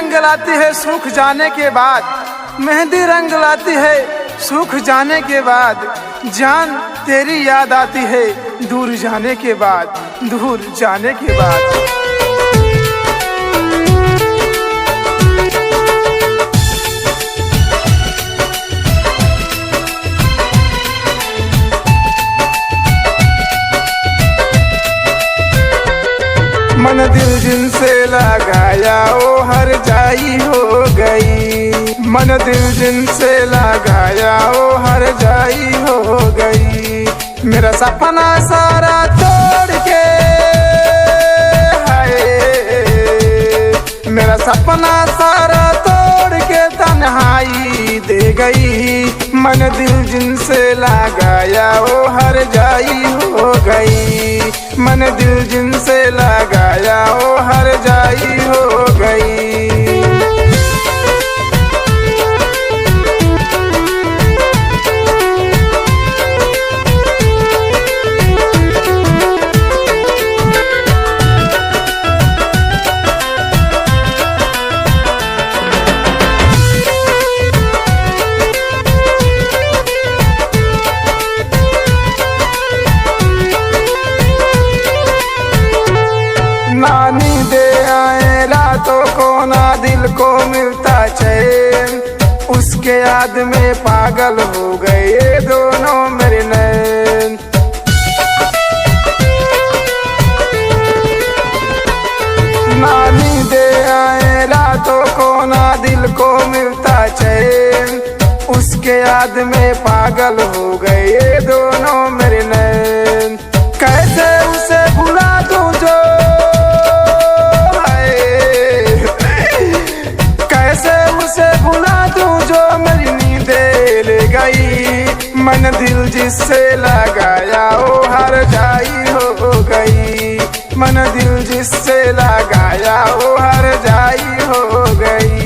रंग लाती है सूख जाने के बाद, मेहंदी रंग लाती है सूख जाने के बाद। जान तेरी याद आती है दूर जाने के बाद, दूर जाने के बाद। मन दिल जिनसे लगाया वो हर जाई हो गई, मन दिल जिनसे लगाया वो हर जाई हो गई। मेरा सपना सारा तोड़ के, हाय मेरा सपना सारा तोड़ के तन्हाई दे गई। मन दिल जिनसे लगाया वो हर जाई हो गई, मन दिल जिनसे लगाया वो हर जाई हो गई। नानी दे आए रातों को ना दिल को मिलता चैन, उसके याद में पागल हो गए दोनों मेरे नैन। नानी दे आए रातों को ना दिल को मिलता चैन, उसके याद में पागल हो गए दोनों मेरे नैन। कैसे उसे भुला दूं जो, उसे भुला दूं जो मेरी नींदें ले गई। मन दिल जिससे लगाया वो हर जाई हो गई, मन दिल जिससे लगाया वो हर जाई हो गई।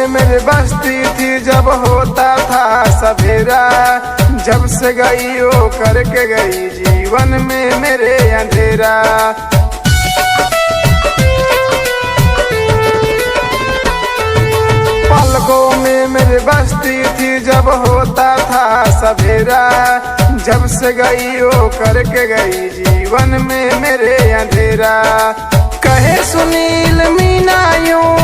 मेरे बस्ती थी जब होता था सवेरा, जब से गई वो करके गई जीवन में मेरे अंधेरा। पलकों में मेरे बस्ती थी जब होता था सवेरा, जब से गई वो करके गई जीवन में मेरे अंधेरा। कहे सुनील मीना यूं,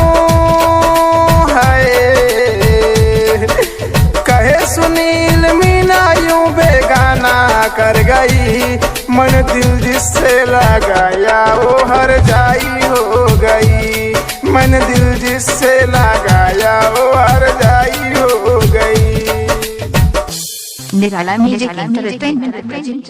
कहे सुनील मीना यूं बेगाना कर गई। मन दिल जिससे लगाया वो हर जाई हो गई, मन दिल जिससे लगाया वो हर जाई हो गई। निराला म्यूजिक एंटरटेनमेंट प्रेजेंट।